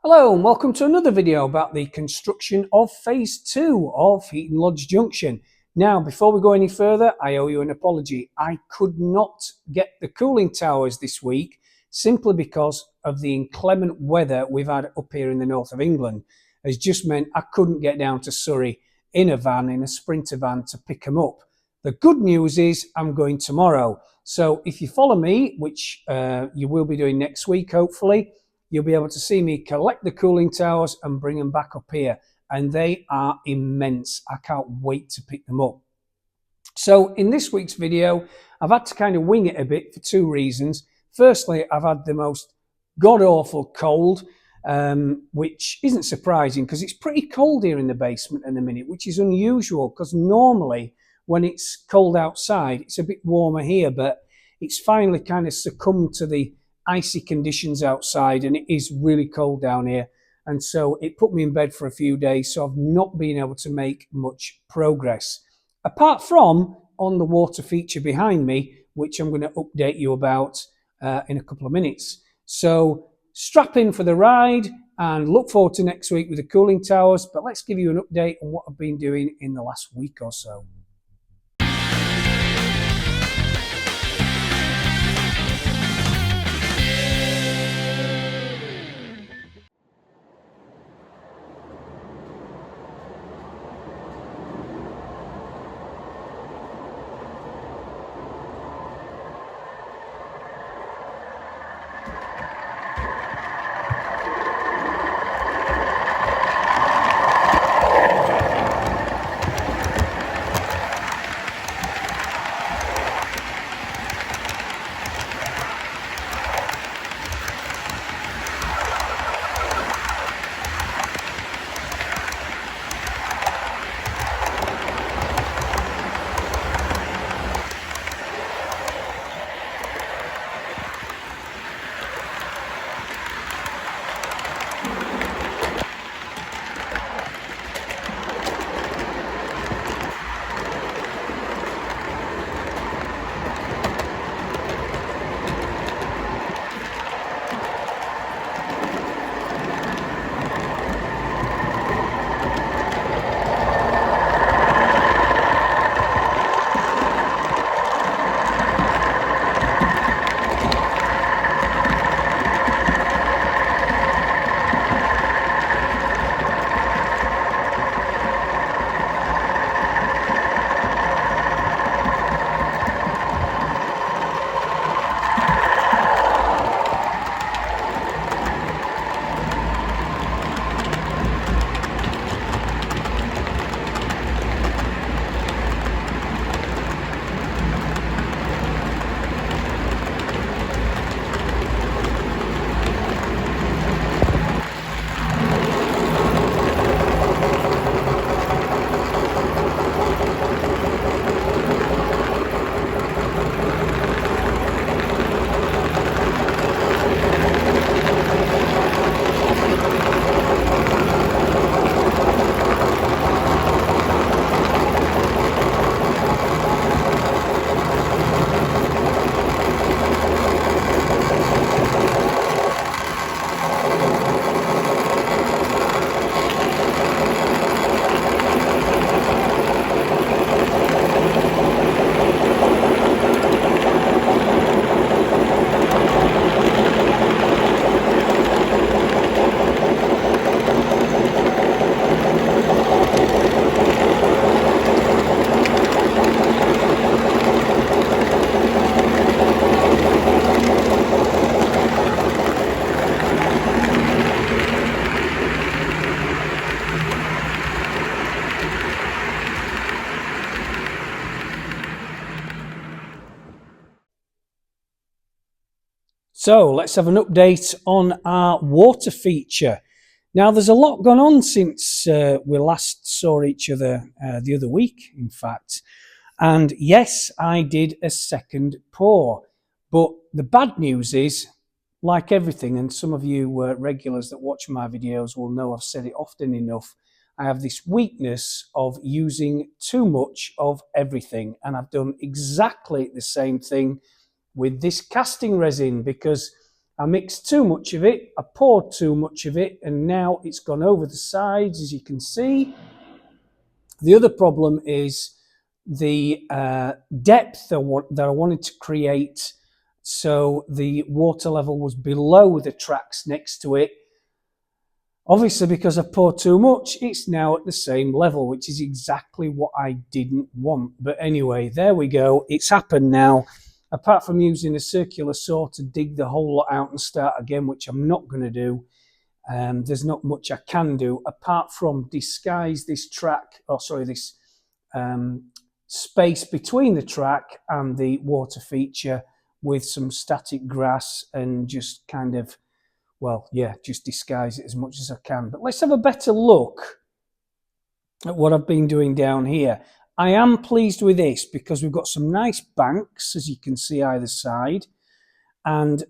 Hello and welcome to another video about the construction of phase 2 of Heaton Lodge Junction. Now, before we go any further, I owe you an apology. I could not get the cooling towers this week simply because of the inclement weather we've had up here in the north of England. It's just meant I couldn't get down to Surrey in a sprinter van to pick them up. The good news is I'm going tomorrow. So if you follow me, which you will be doing next week hopefully, you'll be able to see me collect the cooling towers and bring them back up here. And they are immense. I can't wait to pick them up. So in this week's video, I've had to kind of wing it a bit for two reasons. Firstly, I've had the most god-awful cold, which isn't surprising because it's pretty cold here in the basement in the minute, which is unusual because normally when it's cold outside, it's a bit warmer here, but it's finally kind of succumbed to the icy conditions outside and it is really cold down here, and so it put me in bed for a few days, so I've not been able to make much progress apart from on the water feature behind me, which I'm going to update you about in a couple of minutes. So strap in for the ride and look forward to next week with the cooling towers, but let's give you an update on what I've been doing in the last week or so. So let's have an update on our water feature. Now there's a lot gone on since we last saw each other the other week, in fact. And yes, I did a second pour. But the bad news is, like everything, and some of you regulars that watch my videos will know I've said it often enough, I have this weakness of using too much of everything. And I've done exactly the same thing with this casting resin, because I mixed too much of it, I poured too much of it, and now it's gone over the sides, as you can see. The other problem is the depth that I wanted to create, so the water level was below the tracks next to it. Obviously, because I poured too much, it's now at the same level, which is exactly what I didn't want. But anyway, there we go. It's happened now. Apart from using a circular saw to dig the whole lot out and start again, which I'm not going to do, there's not much I can do apart from disguise this track, or sorry, this space between the track and the water feature with some static grass and just kind of, well, yeah, just disguise it as much as I can. But let's have a better look at what I've been doing down here. I am pleased with this because we've got some nice banks, as you can see either side, and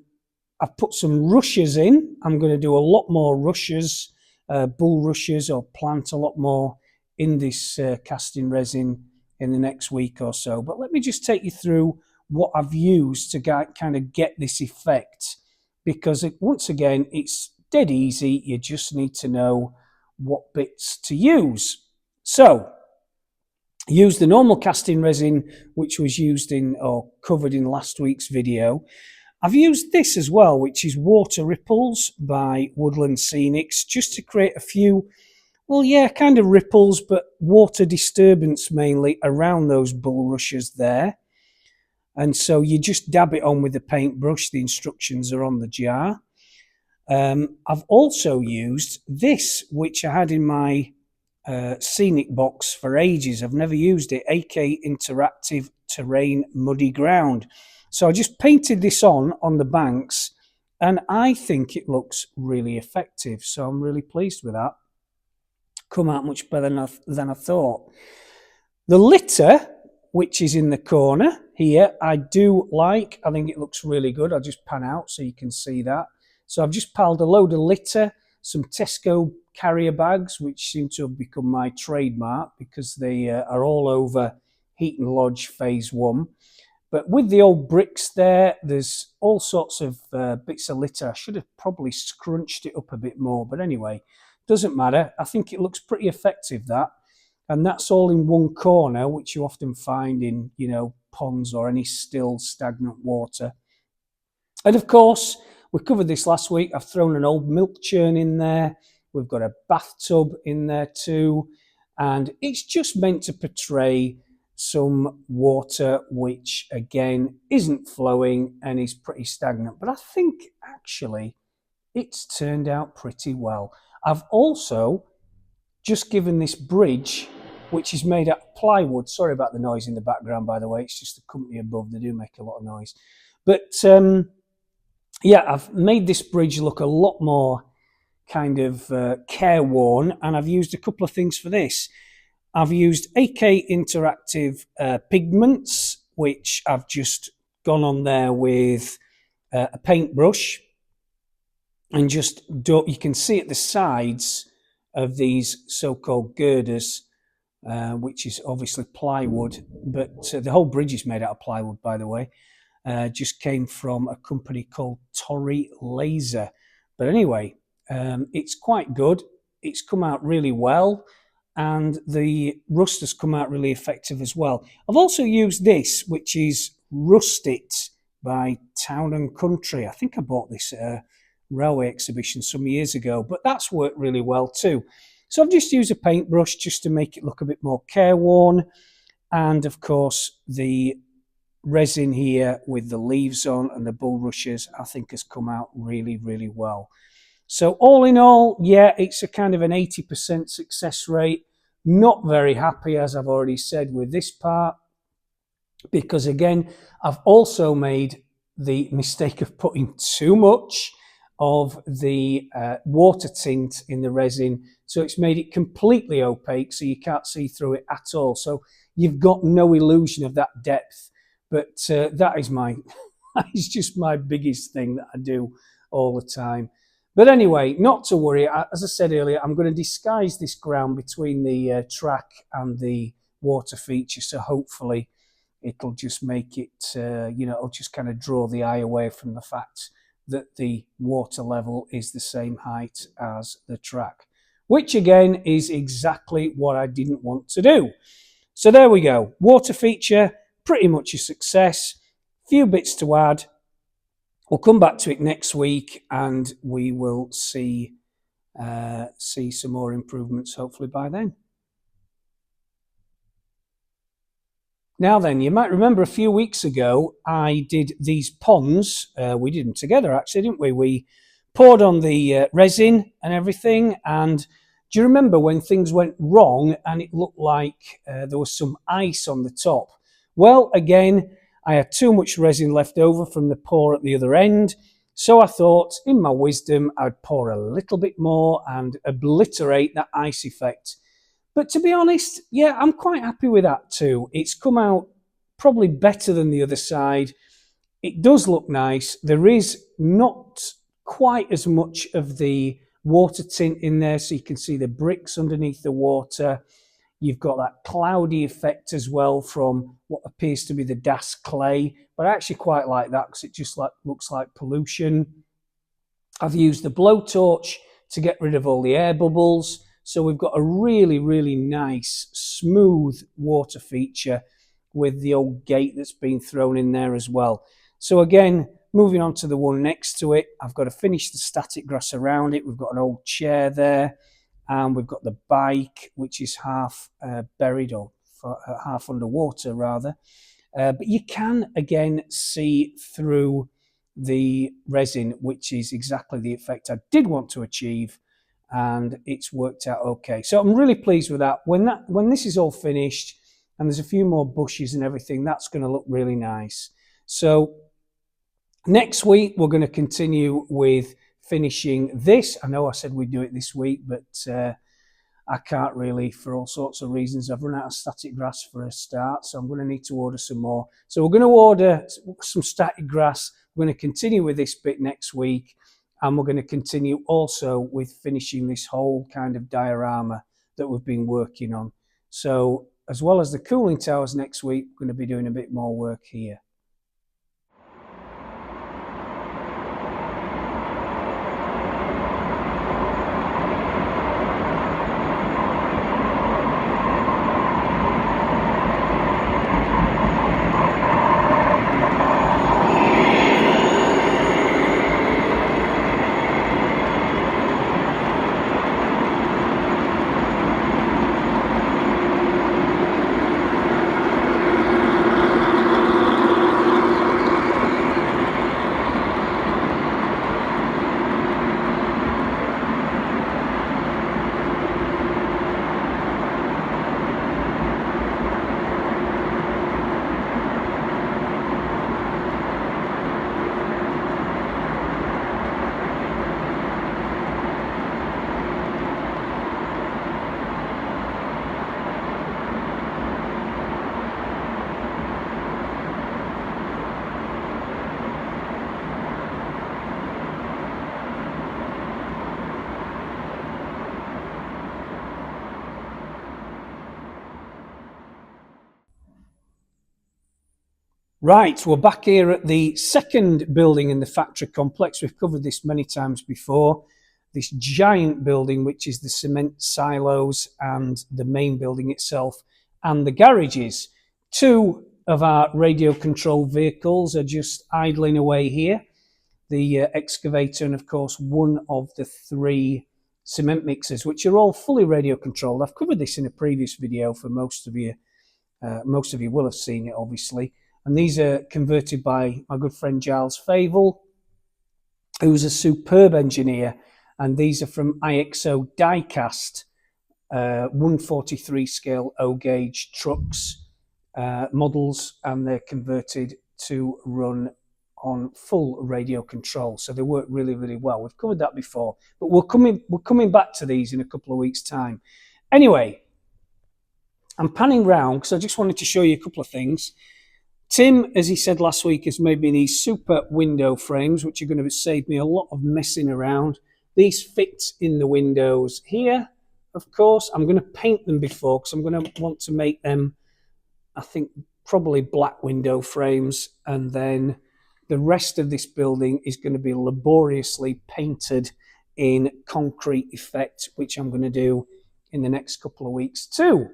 I've put some rushes in. I'm going to do a lot more rushes, bull rushes, or plant a lot more in this casting resin in the next week or so. But let me just take you through what I've used to kind of get this effect, because once again, it's dead easy. You just need to know what bits to use. So, use the normal casting resin, which was used in or covered in last week's video. I've used this as well, which is Water Ripples by Woodland Scenics, just to create a few, well, yeah, kind of ripples, but water disturbance mainly around those bulrushes there. And so you just dab it on with the paintbrush. The instructions are on the jar. I've also used this, which I had in my scenic box for ages. I've never used it, AK Interactive Terrain Muddy Ground. So I just painted this on the banks, and I think it looks really effective. So I'm really pleased with that. Come out much better than I thought. The litter, which is in the corner here, I do like. I think it looks really good. I'll just pan out so you can see that. So I've just piled a load of litter, some Tesco carrier bags, which seem to have become my trademark because they are all over Heaton Lodge Phase 1. But with the old bricks there, there's all sorts of bits of litter. I should have probably scrunched it up a bit more. But anyway, doesn't matter. I think it looks pretty effective, that. And that's all in one corner, which you often find in, ponds or any still stagnant water. And of course, we covered this last week. I've thrown an old milk churn in there. We've got a bathtub in there too. And it's just meant to portray some water which, again, isn't flowing and is pretty stagnant. But I think, actually, it's turned out pretty well. I've also just given this bridge, which is made out of plywood. Sorry about the noise in the background, by the way. It's just the company above. They do make a lot of noise. But, yeah, I've made this bridge look a lot more kind of careworn, and I've used a couple of things for this. I've used AK Interactive pigments, which I've just gone on there with a paintbrush, and just you can see at the sides of these so-called girders, which is obviously plywood, but the whole bridge is made out of plywood, by the way. Just came from a company called Torrey Laser. But anyway, it's quite good. It's come out really well, and the rust has come out really effective as well. I've also used this, which is Rust It by Town and Country. I think I bought this at a railway exhibition some years ago, but that's worked really well too. So I've just used a paintbrush just to make it look a bit more careworn, and of course the resin here with the leaves on and the bulrushes, I think, has come out really, really well. So all in all, yeah, it's a kind of an 80% success rate. Not very happy, as I've already said, with this part, because again, I've also made the mistake of putting too much of the water tint in the resin, so it's made it completely opaque, so you can't see through it at all. So you've got no illusion of that depth. But that is just my biggest thing that I do all the time. But anyway, not to worry. As I said earlier, I'm going to disguise this ground between the track and the water feature, so hopefully it'll just make it, it'll just kind of draw the eye away from the fact that the water level is the same height as the track, which again is exactly what I didn't want to do. So there we go. Water feature, pretty much a success. Few bits to add. We'll come back to it next week and we will see some more improvements hopefully by then. Now then, you might remember a few weeks ago I did these ponds. We did them together actually, didn't we? We poured on the resin and everything. And do you remember when things went wrong and it looked like there was some ice on the top? Well, again, I had too much resin left over from the pour at the other end. So I thought, in my wisdom, I'd pour a little bit more and obliterate that ice effect. But to be honest, yeah, I'm quite happy with that too. It's come out probably better than the other side. It does look nice. There is not quite as much of the water tint in there, so you can see the bricks underneath the water. You've got that cloudy effect as well from what appears to be the DAS clay, but I actually quite like that because it just looks like pollution. I've used the blowtorch to get rid of all the air bubbles. So we've got a really, really nice, smooth water feature with the old gate that's been thrown in there as well. So again, moving on to the one next to it, I've got to finish the static grass around it. We've got an old chair there, and we've got the bike, which is half buried or half underwater rather. But you can, again, see through the resin, which is exactly the effect I did want to achieve. And it's worked out okay. So I'm really pleased with that. When this is all finished and there's a few more bushes and everything, that's going to look really nice. So next week, we're going to continue with finishing this. I know I said we'd do it this week, but I can't really for all sorts of reasons. I've run out of static grass for a start, so I'm going to need to order some more. So we're going to order some static grass. We're going to continue with this bit next week. And we're going to continue also with finishing this whole kind of diorama that we've been working on. So as well as the cooling towers next week, we're going to be doing a bit more work here. Right, we're back here at the second building in the factory complex. We've covered this many times before. This giant building, which is the cement silos and the main building itself and the garages. Two of our radio controlled vehicles are just idling away here. The excavator and of course one of the three cement mixers, which are all fully radio controlled. I've covered this in a previous video for most of you. Most of you will have seen it obviously. And these are converted by my good friend Giles Favel, who's a superb engineer. And these are from IXO diecast 143 scale O gauge trucks models, and they're converted to run on full radio control. So they work really, really well. We've covered that before, but we're coming back to these in a couple of weeks' time. Anyway, I'm panning round because I just wanted to show you a couple of things. Tim, as he said last week, has made me these super window frames, which are going to save me a lot of messing around. These fit in the windows here, of course. I'm going to paint them before because I'm going to want to make them, I think, probably black window frames and then the rest of this building is going to be laboriously painted in concrete effect, which I'm going to do in the next couple of weeks too.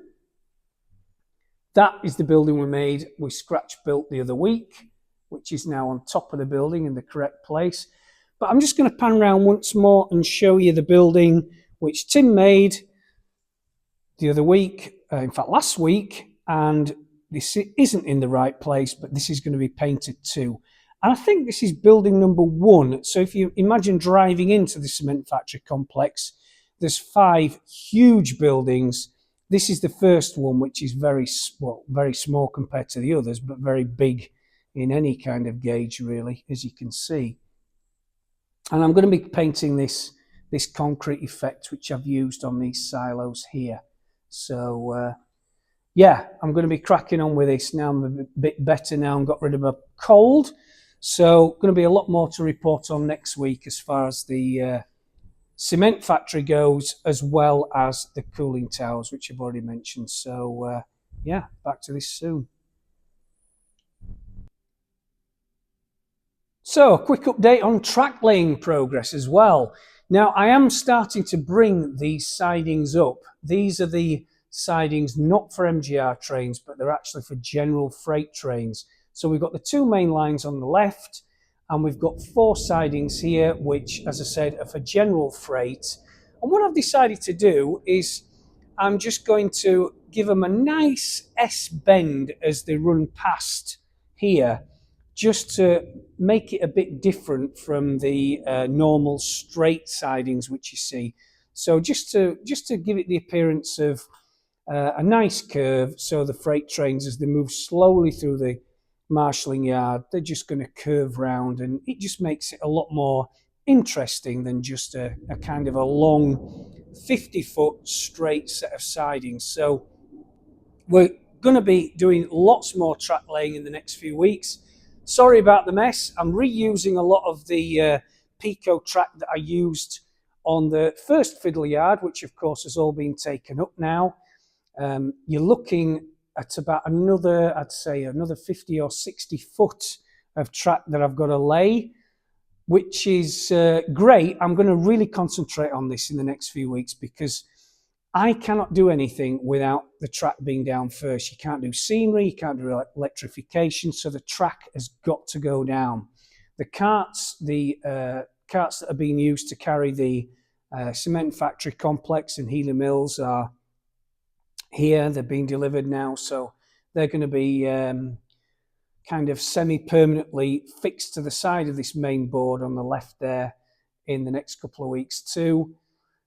That is the building we scratch built the other week, which is now on top of the building in the correct place. But I'm just going to pan around once more and show you the building which Tim made the other week, in fact last week, and this isn't in the right place, but this is going to be painted too. And I think this is building number 1. So if you imagine driving into the cement factory complex, there's 5 huge buildings. This is the first one, which is very small compared to the others, but very big in any kind of gauge, really, as you can see. And I'm going to be painting this concrete effect, which I've used on these silos here. So, yeah, I'm going to be cracking on with this. Now I'm a bit better now and got rid of my cold. So, going to be a lot more to report on next week as far as the cement factory goes, as well as the cooling towers, which I've already mentioned. So, yeah, back to this soon. So, a quick update on track laying progress as well. Now, I am starting to bring these sidings up. These are the sidings not for MGR trains, but they're actually for general freight trains. So we've got the 2 main lines on the left, and we've got 4 sidings here, which, as I said, are for general freight. And what I've decided to do is I'm just going to give them a nice S-bend as they run past here, just to make it a bit different from the normal straight sidings which you see. So just to give it the appearance of a nice curve, so the freight trains, as they move slowly through the marshalling yard, they're just going to curve round, and it just makes it a lot more interesting than just a kind of a long 50-foot straight set of sidings. So we're going to be doing lots more track laying in the next few weeks. Sorry about the mess. I'm reusing a lot of the Pico track that I used on the first fiddle yard, which of course has all been taken up now. You're looking at about another, I'd say another 50 or 60 foot of track that I've got to lay, which is great. I'm going to really concentrate on this in the next few weeks, because I cannot do anything without the track being down first. You can't do scenery, you can't do electrification, so the track has got to go down. The carts that are being used to carry the cement factory complex and Healy Mills are here. They're being delivered now, so they're going to be kind of semi-permanently fixed to the side of this main board on the left there in the next couple of weeks too.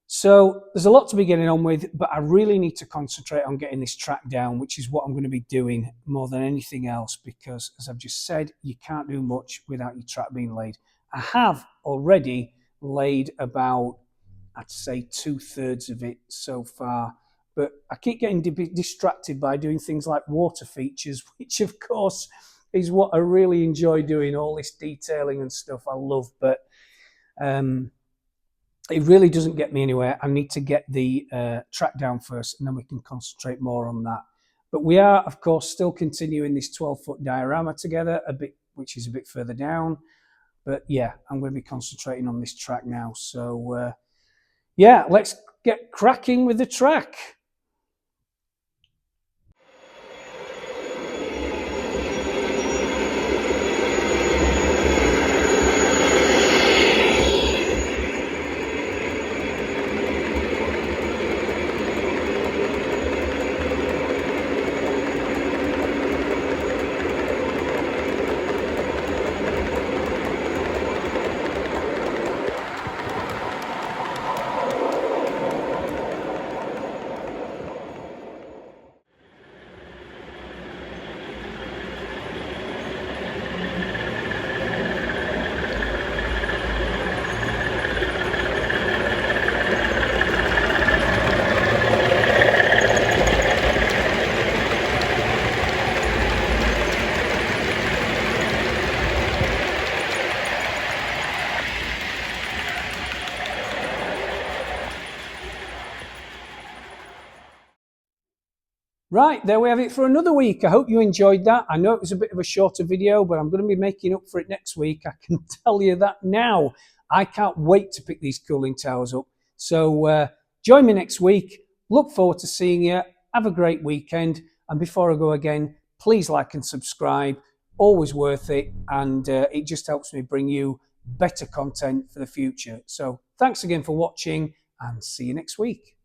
So there's a lot to be getting on with, but I really need to concentrate on getting this track down, which is what I'm going to be doing more than anything else, because as I've just said, you can't do much without your track being laid. I have already laid about, I'd say, 2/3 of it so far, but I keep getting distracted by doing things like water features, which of course is what I really enjoy doing, all this detailing and stuff I love, but it really doesn't get me anywhere. I need to get the track down first, and then we can concentrate more on that. But we are, of course, still continuing this 12-foot diorama together, which is a bit further down. But yeah, I'm going to be concentrating on this track now. So yeah, let's get cracking with the track. Right, there we have it for another week. I hope you enjoyed that. I know it was a bit of a shorter video, but I'm going to be making up for it next week. I can tell you that now. I can't wait to pick these cooling towers up. So join me next week. Look forward to seeing you. Have a great weekend. And before I go again, please like and subscribe. Always worth it. And it just helps me bring you better content for the future. So thanks again for watching and see you next week.